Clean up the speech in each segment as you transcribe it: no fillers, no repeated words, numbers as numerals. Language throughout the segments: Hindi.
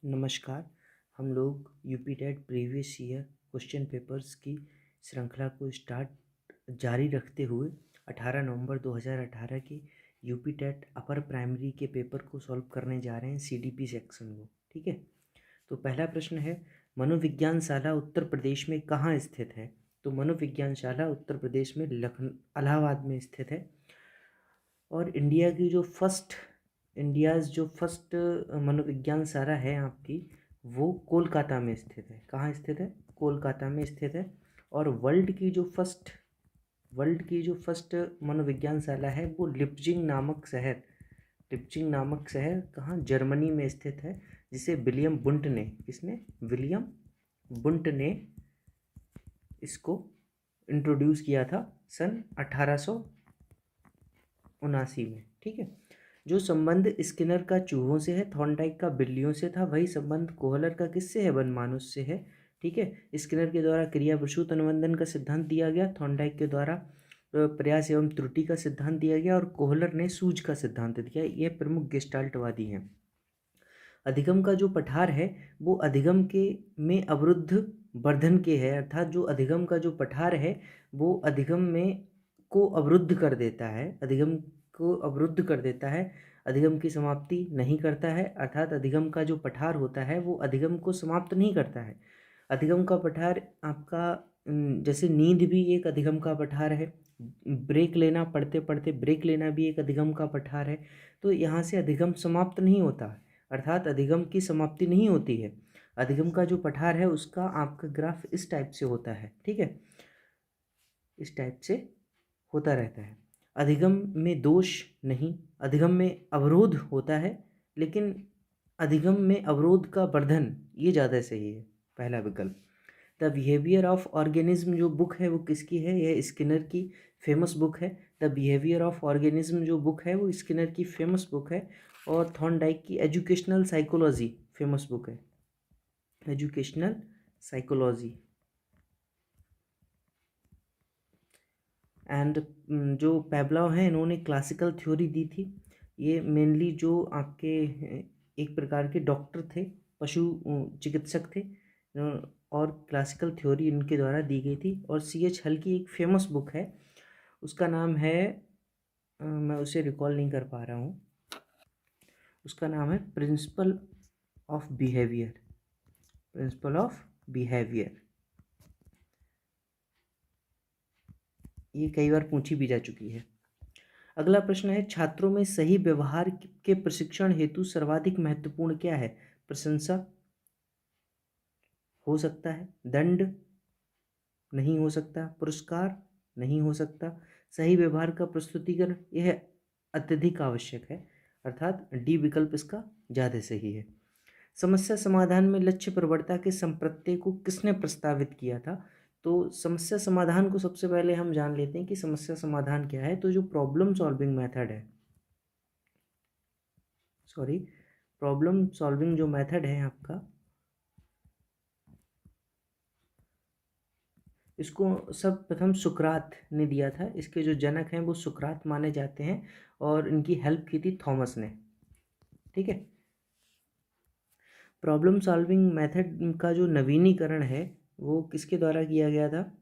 नमस्कार। हम लोग UP TET previous year question papers की श्रृंखला को जारी रखते हुए 18 नवंबर 2018 के यूपी टेट अपर प्राइमरी के पेपर को सॉल्व करने जा रहे हैं, सीडीपी सेक्शन को। ठीक है, तो पहला प्रश्न है, मनोविज्ञान शाला उत्तर प्रदेश में कहाँ स्थित है? तो मनोविज्ञान शाला उत्तर प्रदेश में इलाहाबाद में स्थित है। और इंडियाज़ जो फर्स्ट मनोविज्ञान शाला है आपकी, वो कोलकाता में स्थित है। कहाँ स्थित है? कोलकाता में स्थित है। और वर्ल्ड की जो फर्स्ट मनोविज्ञान शाला है वो लिप्जिंग नामक शहर कहाँ? जर्मनी में स्थित है, जिसे विलियम बुंट ने इसको इंट्रोड्यूस किया था सन 1879 में। ठीक है, जो संबंध स्किनर का चूहों से है, थॉर्नडाइक का बिल्लियों से था, वही संबंध कोहलर का किससे है? वनमानुष से है। ठीक है, स्किनर के द्वारा क्रिया प्रसूत अनुबंधन का सिद्धांत दिया गया, थॉर्नडाइक के द्वारा प्रयास एवं त्रुटि का सिद्धांत दिया गया और कोहलर ने सूझ का सिद्धांत दिया। ये प्रमुख गेस्टाल्टवादी हैं। अधिगम का जो पठार है वो अधिगम के में अवरुद्ध वर्धन के है, अर्थात जो अधिगम का जो पठार है वो अधिगम में को अवरुद्ध कर देता है, अधिगम की समाप्ति नहीं करता है। अर्थात अधिगम का जो पठार होता है वो अधिगम को समाप्त नहीं करता है। अधिगम का पठार आपका जैसे नींद भी एक अधिगम का पठार है, ब्रेक लेना, पढ़ते पढ़ते ब्रेक लेना भी एक अधिगम का पठार है। तो यहाँ से अधिगम समाप्त नहीं होता है, अर्थात अधिगम की समाप्ति नहीं होती है। अधिगम का जो पठार है उसका आपका ग्राफ इस टाइप से होता है। ठीक है, इस टाइप से होता रहता है। अधिगम में दोष नहीं, अधिगम में अवरोध होता है, लेकिन अधिगम में अवरोध का वर्धन ये ज़्यादा सही है, पहला विकल्प। द बिहेवियर ऑफ ऑर्गेनिज्म जो बुक है वो किसकी है? यह स्किनर की फेमस बुक है। द बिहेवियर ऑफ ऑर्गेनिज्म जो बुक है वो स्किनर की फेमस बुक है। और थॉर्नडाइक की एजुकेशनल साइकोलॉजी फेमस बुक है, एजुकेशनल साइकोलॉजी। एंड जो पेवलव हैं इन्होंने क्लासिकल थ्योरी दी थी। ये मेनली जो आपके एक प्रकार के डॉक्टर थे, पशु चिकित्सक थे, और क्लासिकल थ्योरी इनके द्वारा दी गई थी। और C.H. हल की एक फेमस बुक है, उसका नाम है मैं उसे रिकॉल नहीं कर पा रहा हूँ, उसका नाम है प्रिंसिपल ऑफ बिहेवियर। ये कई बार पूछी भी जा चुकी है। अगला प्रश्न है, छात्रों में सही व्यवहार के प्रशिक्षण हेतु सर्वाधिक महत्वपूर्ण क्या है? प्रशंसा हो सकता है, दंड नहीं हो सकता, पुरस्कार नहीं हो सकता, सही व्यवहार का प्रस्तुतिकरण यह अत्यधिक आवश्यक है, अर्थात डी विकल्प इसका ज़्यादा सही है। समस्या समाधान में लक्ष्य प्रवणता के संप्रत्यय को किसने प्रस्तावित किया था? तो समस्या समाधान को सबसे पहले हम जान लेते हैं कि समस्या समाधान क्या है। तो जो प्रॉब्लम सॉल्विंग जो मेथड है आपका, इसको सब प्रथम सुकरात ने दिया था। इसके जो जनक हैं वो सुकरात माने जाते हैं और इनकी हेल्प की थी थॉमस ने। ठीक है, प्रॉब्लम सॉल्विंग मेथड का जो नवीनीकरण है वो किसके द्वारा किया गया था?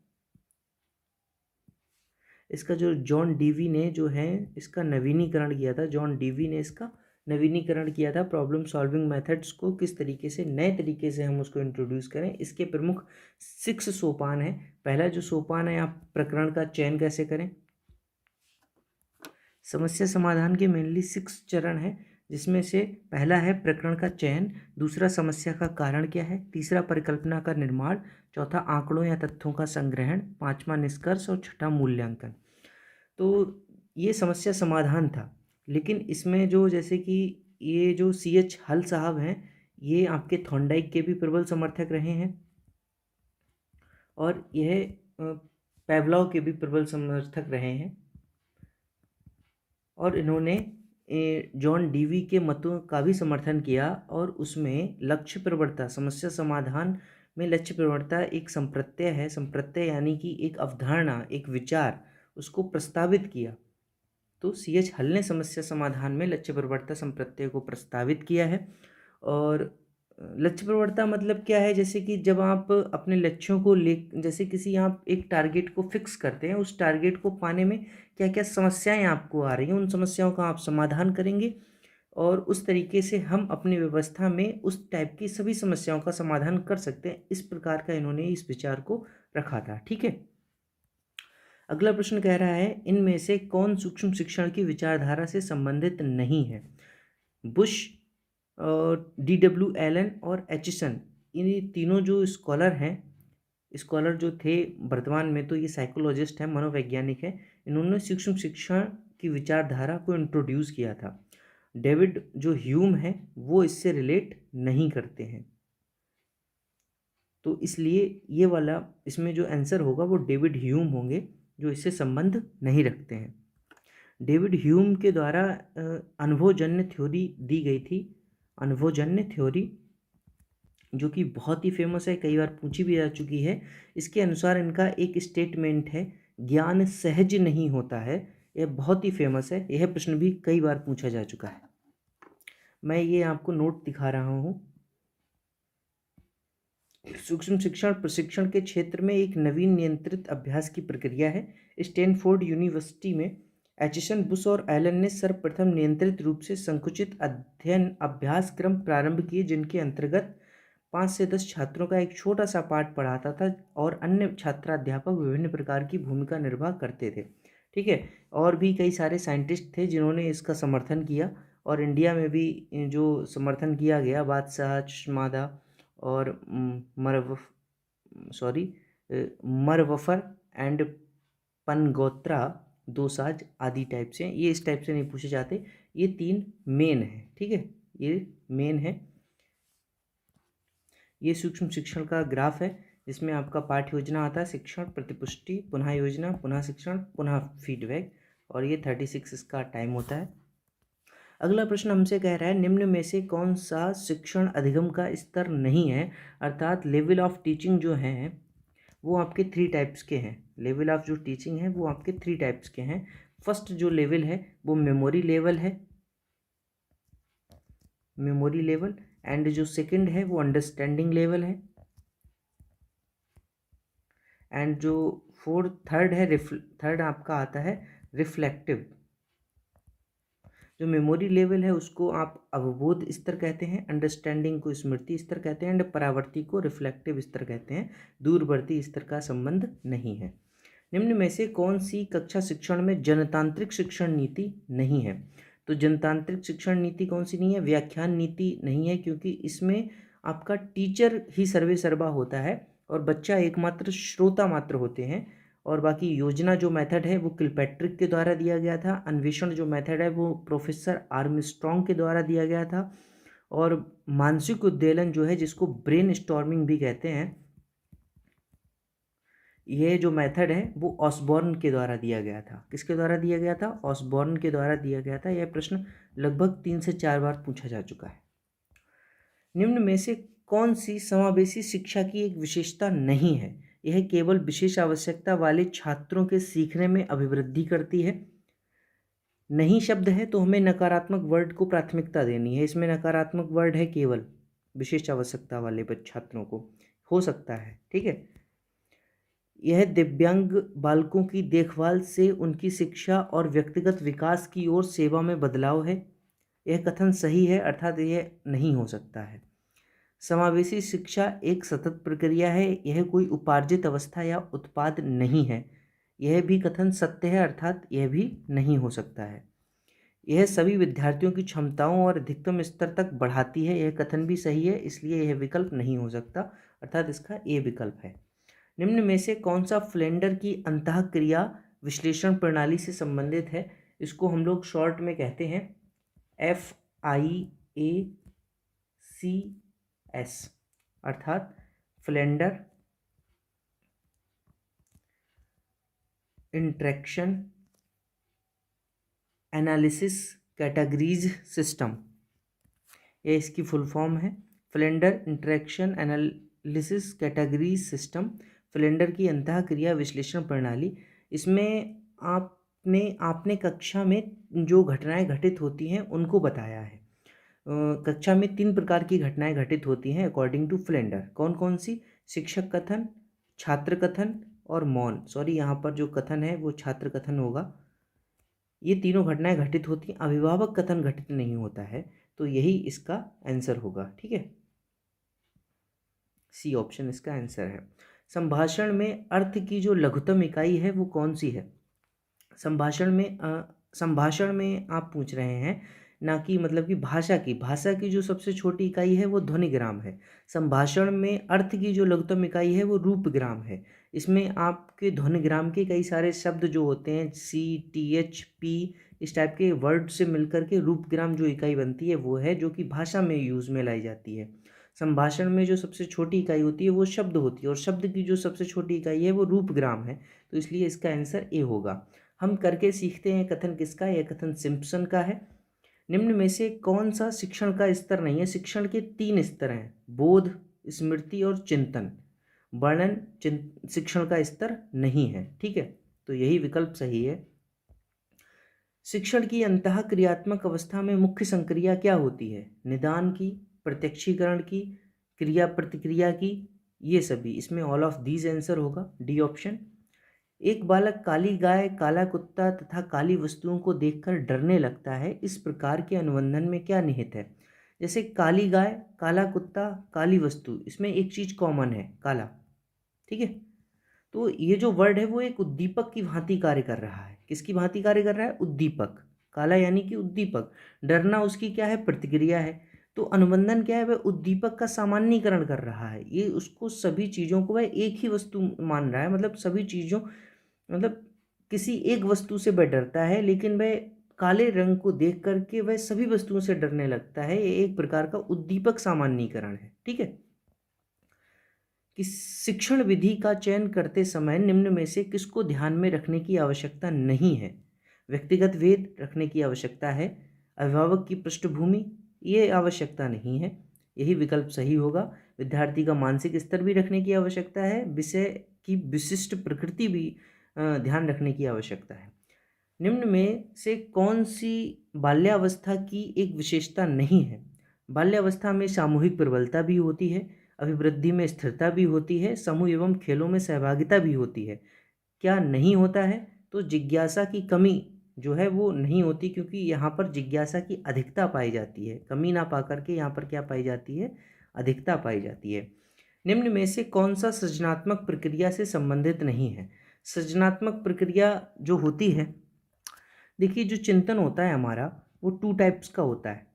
इसका जो जॉन डीवी ने जो है इसका नवीनीकरण किया था, जॉन डीवी ने इसका नवीनीकरण किया था। प्रॉब्लम सॉल्विंग मेथड्स को किस तरीके से, नए तरीके से हम उसको इंट्रोड्यूस करें, इसके प्रमुख 6 सोपान है। पहला जो सोपान है, आप प्रकरण का चयन कैसे करें। समस्या समाधान के मेनली 6 चरण है, जिसमें से पहला है प्रकरण का चयन, दूसरा समस्या का कारण क्या है, तीसरा परिकल्पना का निर्माण, चौथा आंकड़ों या तथ्यों का संग्रहण, पांचवा निष्कर्ष और छठा मूल्यांकन। तो ये समस्या समाधान था। लेकिन इसमें जो जैसे कि ये जो C.H. हल साहब हैं, ये आपके थॉर्नडाइक के भी प्रबल समर्थक रहे हैं और यह पेवलव के भी प्रबल समर्थक रहे हैं। और इन्होंने जॉन डीवी के मतों का भी समर्थन किया और उसमें लक्ष्य प्रवणता, समस्या समाधान में लक्ष्य प्रवणता एक संप्रत्यय है, संप्रत्यय यानी कि एक अवधारणा, एक विचार, उसको प्रस्तावित किया। तो C.H. हल ने समस्या समाधान में लक्ष्य प्रवणता संप्रत्यय को प्रस्तावित किया है। और लक्ष्य प्रवणता मतलब क्या है, जैसे कि जब आप अपने लक्ष्यों को ले, जैसे किसी आप एक टारगेट को फिक्स करते हैं, उस टारगेट को पाने में क्या क्या समस्याएं आपको आ रही हैं, उन समस्याओं का आप समाधान करेंगे और उस तरीके से हम अपनी व्यवस्था में उस टाइप की सभी समस्याओं का समाधान कर सकते हैं। इस प्रकार का इन्होंने इस विचार को रखा था। ठीक है, अगला प्रश्न कह रहा है इनमें से कौन सूक्ष्म शिक्षण की विचारधारा से संबंधित नहीं है। बुश, DW एलन और एचिसन, इन तीनों जो स्कॉलर हैं, स्कॉलर जो थे वर्तमान में तो ये साइकोलॉजिस्ट हैं, मनोवैज्ञानिक हैं, इन्होंने सूक्ष्म शिक्षण की विचारधारा को इंट्रोड्यूस किया था। डेविड जो ह्यूम है वो इससे रिलेट नहीं करते हैं, तो इसलिए ये वाला इसमें जो आंसर होगा वो डेविड ह्यूम होंगे, जो इससे संबंध नहीं रखते हैं। डेविड ह्यूम के द्वारा अनुभवजन्य थ्योरी दी गई थी, अनुभवजन्य थ्योरी, जो कि बहुत ही फेमस है, कई बार पूछी भी जा चुकी है। इसके अनुसार इनका एक स्टेटमेंट है, ज्ञान सहज नहीं होता है। यह बहुत ही फेमस है, यह प्रश्न भी कई बार पूछा जा चुका है। मैं ये आपको नोट दिखा रहा हूँ। सूक्ष्म शिक्षण प्रशिक्षण के क्षेत्र में एक नवीन नियंत्रित अभ्यास की प्रक्रिया है। स्टैनफोर्ड यूनिवर्सिटी में एचिसन, बुश और एलन ने सर्वप्रथम नियंत्रित रूप से संकुचित अध्ययन अभ्यास क्रम प्रारंभ किए, जिनके अंतर्गत 5 से 10 छात्रों का एक छोटा सा पाठ पढ़ाता था और अन्य छात्राध्यापक विभिन्न प्रकार की भूमिका निर्वाह करते थे। ठीक है, और भी कई सारे साइंटिस्ट थे जिन्होंने इसका समर्थन किया, और इंडिया में भी जो समर्थन किया गया, बादशाह, चश्मादा और मरवफर एंड पनगोत्रा, दोसाज आदि टाइप से, ये इस टाइप से नहीं पूछे जाते, ये 3 मेन है। ठीक है, ये मेन है। ये सूक्ष्म शिक्षण का ग्राफ है, जिसमें आपका पाठ योजना आता है, शिक्षण, प्रतिपुष्टि, पुनः योजना, पुनः शिक्षण, पुनः फीडबैक, और ये 36 इसका टाइम होता है। अगला प्रश्न हमसे कह रहा है निम्न में से कौन सा शिक्षण अधिगम का स्तर नहीं है, अर्थात लेवल ऑफ टीचिंग जो है वो आपके 3 टाइप्स के हैं। लेवल ऑफ जो टीचिंग है वो आपके 3 टाइप्स के हैं। फर्स्ट जो लेवल है वो मेमोरी लेवल है, मेमोरी लेवल, एंड जो सेकंड है वो अंडरस्टैंडिंग लेवल है, एंड जो थर्ड है, थर्ड आपका आता है रिफ्लेक्टिव। जो मेमोरी लेवल है उसको आप अवबोध स्तर कहते हैं, अंडरस्टैंडिंग को स्मृति स्तर कहते हैं, एंड परावर्ती को रिफ्लेक्टिव स्तर कहते हैं। दूरवर्ती स्तर का संबंध नहीं है। निम्न में से कौन सी कक्षा शिक्षण में जनतांत्रिक शिक्षण नीति नहीं है। तो जनतांत्रिक शिक्षण नीति कौन सी नहीं है, व्याख्यान नीति नहीं है, क्योंकि इसमें आपका टीचर ही सर्वे सर्वा होता है और बच्चा एकमात्र श्रोता मात्र होते हैं। और बाकी योजना जो मेथड है वो किलपैट्रिक के द्वारा दिया गया था। अन्वेषण जो मेथड है वो प्रोफेसर आर्मस्ट्रॉन्ग के द्वारा दिया गया था। और मानसिक उद्वेलन जो है, जिसको ब्रेन स्टॉर्मिंग भी कहते हैं, ये जो मेथड है वो ऑसबॉर्न के द्वारा दिया गया था। किसके द्वारा दिया गया था, ऑसबॉर्न के द्वारा दिया गया था। यह प्रश्न लगभग 3 से 4 बार पूछा जा चुका है। निम्न में से कौन सी समावेशी शिक्षा की एक विशेषता नहीं है। यह केवल विशेष आवश्यकता वाले छात्रों के सीखने में अभिवृद्धि करती है। नहीं शब्द है तो हमें नकारात्मक वर्ड को प्राथमिकता देनी है। इसमें नकारात्मक वर्ड है केवल विशेष आवश्यकता वाले छात्रों को, हो सकता है। ठीक है, यह दिव्यांग बालकों की देखभाल से उनकी शिक्षा और व्यक्तिगत विकास की ओर सेवा में बदलाव है। यह कथन सही है, अर्थात यह नहीं हो सकता है। समावेशी शिक्षा एक सतत प्रक्रिया है, यह कोई उपार्जित अवस्था या उत्पाद नहीं है। यह भी कथन सत्य है, अर्थात यह भी नहीं हो सकता है। यह सभी विद्यार्थियों की क्षमताओं और अधिकतम स्तर तक बढ़ाती है, यह कथन भी सही है, इसलिए यह विकल्प नहीं हो सकता, अर्थात इसका ए विकल्प है। निम्न में से कौन सा फ्लेंडर की अंतःक्रिया विश्लेषण प्रणाली से संबंधित है। इसको हम लोग शॉर्ट में कहते हैं FIACS, अर्थात Flander interaction analysis categories system, यह इसकी फुल फॉर्म है। Flander interaction analysis categories system, Flander की अंतःक्रिया विश्लेषण प्रणाली। इसमें आपने कक्षा में जो घटनाएं घटित होती हैं उनको बताया है। कक्षा में 3 प्रकार की घटनाएं घटित होती हैं अकॉर्डिंग टू फ्लेंडर। कौन कौन सी? शिक्षक कथन, छात्र कथन और मौन। सॉरी, यहाँ पर जो कथन है वो छात्र कथन होगा। ये तीनों घटनाएं घटित होती हैं, अभिभावक कथन घटित नहीं होता है। तो यही इसका आंसर होगा। ठीक है, सी ऑप्शन इसका आंसर है। संभाषण में अर्थ की जो लघुतम इकाई है वो कौन सी है? संभाषण में आप पूछ रहे हैं, ना कि मतलब कि भाषा की जो सबसे छोटी इकाई है वो ध्वनिग्राम है। संभाषण में अर्थ की जो लघुतम इकाई है वो रूपग्राम है। इसमें आपके ध्वनिग्राम के कई सारे शब्द जो होते हैं CTH P इस टाइप के वर्ड से मिलकर के रूपग्राम जो इकाई बनती है वो है, जो कि भाषा में यूज में लाई जाती है। संभाषण में जो सबसे छोटी इकाई होती है वो शब्द होती है, और शब्द की जो सबसे छोटी इकाई है वो रूपग्राम है। तो इसलिए इसका आंसर ए होगा। हम करके सीखते हैं कथन किसका? यह कथन सिम्पसन का है। निम्न में से कौन सा शिक्षण का स्तर नहीं है? शिक्षण के 3 स्तर हैं, बोध, स्मृति और चिंतन। वर्णन शिक्षण का स्तर नहीं है। ठीक है, तो यही विकल्प सही है। शिक्षण की अंतः क्रियात्मक अवस्था में मुख्य संक्रिया क्या होती है? निदान की, प्रत्यक्षीकरण की, क्रिया प्रतिक्रिया की, ये सभी। इसमें ऑल ऑफ दीज आंसर होगा, डी ऑप्शन। एक बालक काली गाय, काला कुत्ता तथा काली वस्तुओं को देखकर डरने लगता है, इस प्रकार के अनुबंधन में क्या निहित है? जैसे काली गाय, काला कुत्ता, काली वस्तु, इसमें एक चीज कॉमन है, काला। ठीक है, तो ये जो वर्ड है वो एक उद्दीपक की भांति कार्य कर रहा है। किसकी भांति कार्य कर रहा है? उद्दीपक। काला यानी कि उद्दीपक, डरना उसकी क्या है? प्रतिक्रिया है। तो अनुबंधन क्या है? वह उद्दीपक का सामान्यीकरण कर रहा है। ये उसको सभी चीज़ों को वह एक ही वस्तु मान रहा है, मतलब सभी चीज़ों, मतलब किसी एक वस्तु से वह डरता है, लेकिन वह काले रंग को देख करके वह सभी वस्तुओं से डरने लगता है। ये एक प्रकार का उद्दीपक सामान्यीकरण है। ठीक है, कि शिक्षण विधि का चयन करते समय निम्न में से किसको ध्यान में रखने की आवश्यकता नहीं है? व्यक्तिगत भेद रखने की आवश्यकता है, अभिभावक की पृष्ठभूमि, ये आवश्यकता नहीं है, यही विकल्प सही होगा। विद्यार्थी का मानसिक स्तर भी रखने की आवश्यकता है, विषय की विशिष्ट प्रकृति भी ध्यान रखने की आवश्यकता है। निम्न में से कौन सी बाल्यावस्था की एक विशेषता नहीं है? बाल्यावस्था में सामूहिक प्रबलता भी होती है, अभिवृद्धि में स्थिरता भी होती है, समूह एवं खेलों में सहभागिता भी होती है। क्या नहीं होता है? तो जिज्ञासा की कमी जो है वो नहीं होती, क्योंकि यहाँ पर जिज्ञासा की अधिकता पाई जाती है। कमी ना पा करके यहाँ पर क्या पाई जाती है? अधिकता पाई जाती है। निम्न में से कौन सा सृजनात्मक प्रक्रिया से संबंधित नहीं है? सृजनात्मक प्रक्रिया जो होती है, देखिए जो चिंतन होता है हमारा वो 2 टाइप्स का होता है।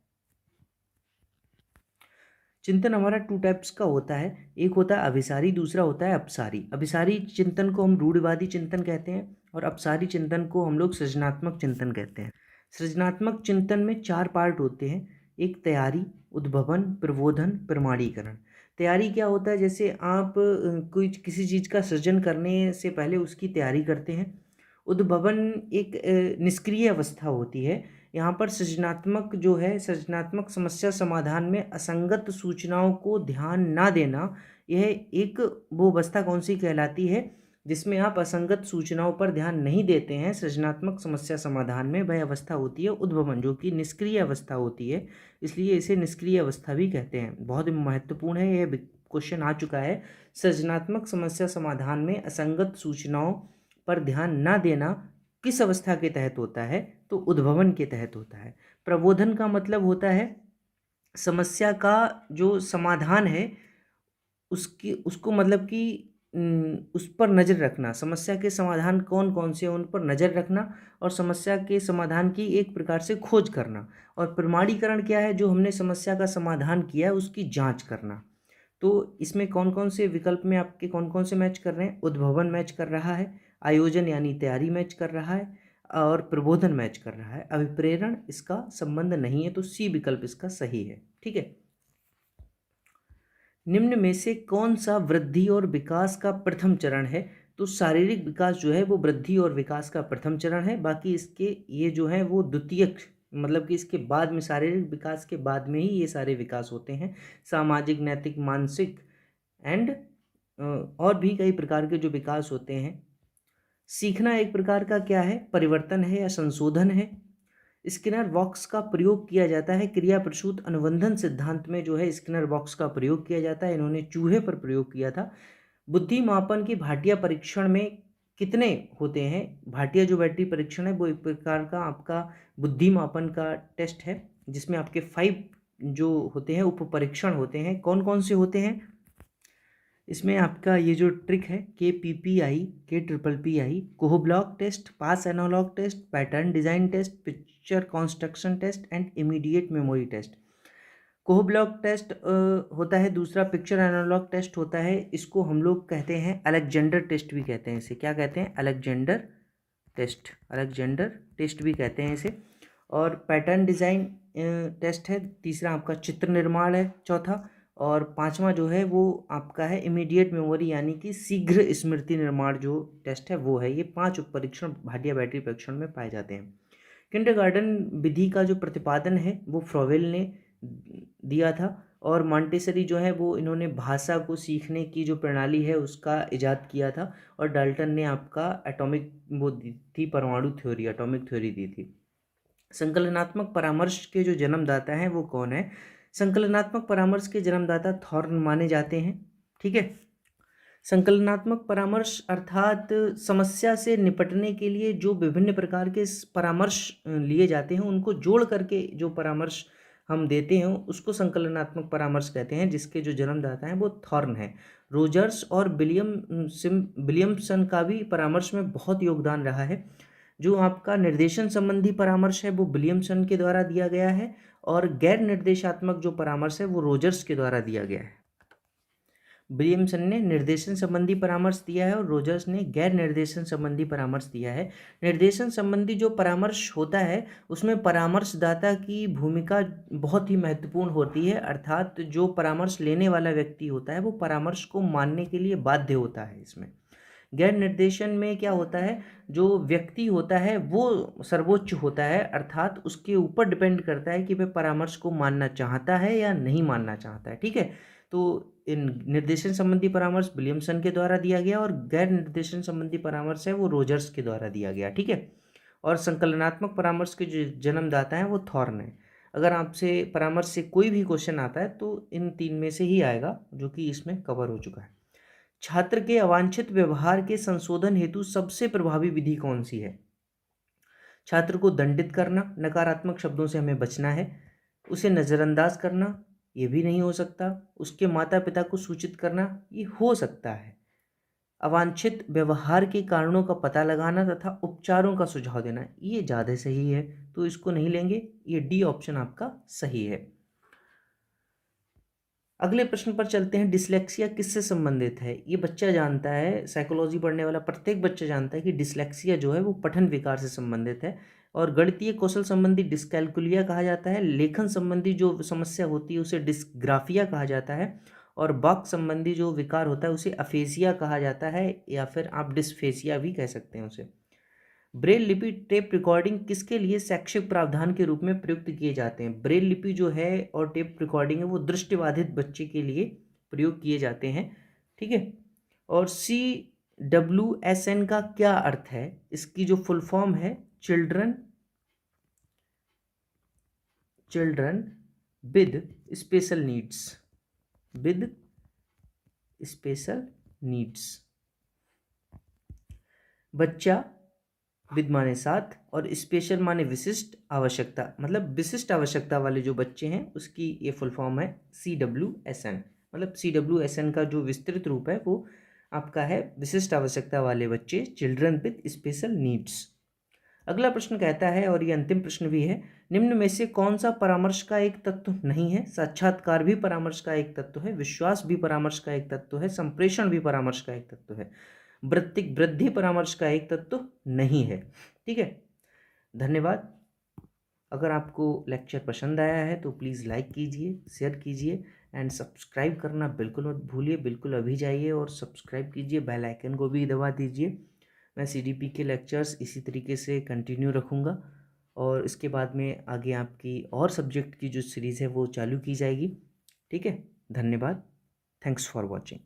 चिंतन हमारा 2 टाइप्स का होता है, एक होता है अभिसारी, दूसरा होता है अपसारी। अभिसारी चिंतन को हम रूढ़िवादी चिंतन कहते हैं, और अपसारी चिंतन को हम लोग सृजनात्मक चिंतन कहते हैं। सृजनात्मक चिंतन में 4 पार्ट होते हैं, एक तैयारी, उद्भवन, प्रबोधन, प्रमाणीकरण। तैयारी क्या होता है? जैसे आप कोई किसी चीज़ का सृजन करने से पहले उसकी तैयारी करते हैं। उद्भवन एक निष्क्रिय अवस्था होती है। यहाँ पर सृजनात्मक जो है, सृजनात्मक समस्या समाधान में असंगत सूचनाओं को ध्यान ना देना, यह एक वो अवस्था कौन सी कहलाती है? जिसमें आप असंगत सूचनाओं पर ध्यान नहीं देते हैं, सृजनात्मक समस्या समाधान में वह अवस्था होती है उद्भवन, जो कि निष्क्रिय अवस्था होती है। इसलिए इसे निष्क्रिय अवस्था भी कहते हैं। बहुत महत्वपूर्ण है, यह क्वेश्चन आ चुका है। सृजनात्मक समस्या समाधान में असंगत सूचनाओं पर ध्यान ना देना किस अवस्था के तहत होता है? तो उद्भवन के तहत होता है। प्रबोधन का मतलब होता है समस्या का जो समाधान है उसको मतलब कि उस पर नज़र रखना, समस्या के समाधान कौन कौन से हैं उन पर नज़र रखना, और समस्या के समाधान की एक प्रकार से खोज करना। और प्रमाणीकरण क्या है? जो हमने समस्या का समाधान किया है उसकी जांच करना। तो इसमें कौन कौन से विकल्प में आपके कौन कौन से मैच कर रहे हैं? उद्भवन मैच कर रहा है, आयोजन यानी तैयारी मैच कर रहा है, और प्रबोधन मैच कर रहा है। अभिप्रेरण इसका संबंध नहीं है, तो सी विकल्प इसका सही है। ठीक है, निम्न में से कौन सा वृद्धि और विकास का प्रथम चरण है? तो शारीरिक विकास जो है वो वृद्धि और विकास का प्रथम चरण है। बाकी इसके ये जो है वो द्वितीयक, मतलब कि इसके बाद में, शारीरिक विकास के बाद में ही ये सारे विकास होते हैं। सामाजिक, नैतिक, मानसिक एंड और भी कई प्रकार के जो विकास होते हैं। सीखना एक प्रकार का क्या है? परिवर्तन है या संशोधन है। स्किनर बॉक्स का प्रयोग किया जाता है क्रिया प्रसूत अनुबंधन सिद्धांत में, जो है स्किनर बॉक्स का प्रयोग किया जाता है। इन्होंने चूहे पर प्रयोग किया था। बुद्धि मापन की भाटिया परीक्षण में कितने होते हैं? भाटिया जो बैटरी परीक्षण है वो एक प्रकार का आपका बुद्धि मापन का टेस्ट है, जिसमें आपके 5 जो होते हैं उप परीक्षण होते हैं। कौन कौन से होते हैं इसमें? आपका ये जो ट्रिक है KPPI, KPPI, Kohs block test, pass analogue test, pattern design test, picture construction test and immediate memory test. Kohs block test होता है, दूसरा पिक्चर एनालॉग टेस्ट होता है। इसको हम लोग कहते हैं अलेक्जेंडर टेस्ट भी कहते हैं। इसे क्या कहते हैं? अलेक्जेंडर टेस्ट, अलेक्जेंडर टेस्ट भी कहते हैं इसे। और पैटर्न डिज़ाइन टेस्ट है, तीसरा आपका चित्र निर्माण है, चौथा। और पांचवा जो है वो आपका है इमीडिएट मेमोरी, यानी कि शीघ्र स्मृति निर्माण जो टेस्ट है वो है। ये 5 उप परीक्षण भाटिया बैटरी परीक्षण में पाए जाते हैं। किंडरगार्टन विधि का जो प्रतिपादन है वो फ्रोवेल ने दिया था। और मॉन्टेसरी जो है वो इन्होंने भाषा को सीखने की जो प्रणाली है उसका इजाद किया था। और डाल्टन ने आपका एटॉमिक वो दी थी, परमाणु थ्योरी, एटॉमिक थ्योरी दी थी। संकलनात्मक परामर्श के जो जन्मदाता हैं वो कौन है? संकलनात्मक परामर्श के जन्मदाता थॉर्न माने जाते हैं। ठीक है। संकलनात्मक परामर्श अर्थात समस्या से निपटने के लिए जो विभिन्न प्रकार के परामर्श लिए जाते हैं उनको जोड़ करके जो परामर्श हम देते हैं उसको संकलनात्मक परामर्श कहते हैं, जिसके जो जन्मदाता हैं वो थॉर्न है। रोजर्स और विलियमसन का भी परामर्श में बहुत योगदान रहा है। जो आपका निर्देशन संबंधी परामर्श है वो विलियमसन के द्वारा दिया गया है, और गैर निर्देशात्मक जो परामर्श है वो रोजर्स के द्वारा दिया गया है। विलियमसन ने निर्देशन संबंधी परामर्श दिया है और रोजर्स ने गैर निर्देशन संबंधी परामर्श दिया है। निर्देशन संबंधी जो परामर्श होता है उसमें परामर्शदाता की भूमिका बहुत ही महत्वपूर्ण होती है, अर्थात जो परामर्श लेने वाला व्यक्ति होता है वो परामर्श को मानने के लिए बाध्य होता है। इसमें गैर निर्देशन में क्या होता है, जो व्यक्ति होता है वो सर्वोच्च होता है, अर्थात उसके ऊपर डिपेंड करता है कि वह परामर्श को मानना चाहता है या नहीं मानना चाहता है। ठीक है। तो इन निर्देशन संबंधी परामर्श विलियमसन के द्वारा दिया गया और गैर निर्देशन संबंधी परामर्श है वो रोजर्स के द्वारा दिया गया। ठीक है। और संकलनात्मक परामर्श के जो जन्मदाता हैं वो थॉर्न है। अगर आपसे परामर्श से कोई भी क्वेश्चन आता है तो इन 3 में से ही आएगा, जो कि इसमें कवर हो चुका है। छात्र के अवांछित व्यवहार के संशोधन हेतु सबसे प्रभावी विधि कौन सी है? छात्र को दंडित करना, नकारात्मक शब्दों से हमें बचना है। उसे नज़रअंदाज करना, ये भी नहीं हो सकता। उसके माता पिता को सूचित करना, ये हो सकता है। अवांछित व्यवहार के कारणों का पता लगाना तथा उपचारों का सुझाव देना, ये ज़्यादा सही है, तो इसको नहीं लेंगे। ये डी ऑप्शन आपका सही है। अगले प्रश्न पर चलते हैं। डिसलेक्सिया किससे संबंधित है? ये बच्चा जानता है, साइकोलॉजी पढ़ने वाला प्रत्येक बच्चा जानता है कि डिसलेक्सिया जो है वो पठन विकार से संबंधित है। और गणितीय कौशल संबंधी डिस्कैल्कुलिया कहा जाता है। लेखन संबंधी जो समस्या होती है उसे डिस्ग्राफिया कहा जाता है। और वाक संबंधी जो विकार होता है उसे अफेसिया कहा जाता है, या फिर आप डिस्फेसिया भी कह सकते हैं उसे। ब्रेल लिपि टेप रिकॉर्डिंग किसके लिए शैक्षिक प्रावधान के रूप में प्रयुक्त किए जाते हैं? ब्रेल लिपि जो है और टेप रिकॉर्डिंग है वो दृष्टिबाधित बच्चे के लिए प्रयोग किए जाते हैं। ठीक है। और CWSN का क्या अर्थ है? इसकी जो फुल फॉर्म है children with special needs, with special needs. बच्चा विद माने साथ और स्पेशल माने विशिष्ट आवश्यकता, मतलब विशिष्ट आवश्यकता वाले जो बच्चे हैं उसकी ये फुल फॉर्म है CWSN। मतलब CWSN का जो विस्तृत रूप है वो आपका है विशिष्ट आवश्यकता वाले बच्चे, चिल्ड्रन विद स्पेशल नीड्स। अगला प्रश्न कहता है, और ये अंतिम प्रश्न भी है, निम्न में से कौन सा परामर्श का एक तत्व नहीं है? साक्षात्कार भी परामर्श का एक तत्व है, विश्वास भी परामर्श का एक तत्व है, संप्रेषण भी परामर्श का एक तत्व है, वृद्धि परामर्श का एक तत्व नहीं है। ठीक है। धन्यवाद। अगर आपको लेक्चर पसंद आया है तो प्लीज़ लाइक कीजिए, शेयर कीजिए एंड सब्सक्राइब करना बिल्कुल मत भूलिए। बिल्कुल अभी जाइए और सब्सक्राइब कीजिए, बेल आइकन को भी दबा दीजिए। मैं CDP के लेक्चर्स इसी तरीके से कंटिन्यू रखूँगा, और इसके बाद में आगे आपकी और सब्जेक्ट की जो सीरीज़ है वो चालू की जाएगी। ठीक है। धन्यवाद। Thanks for watching.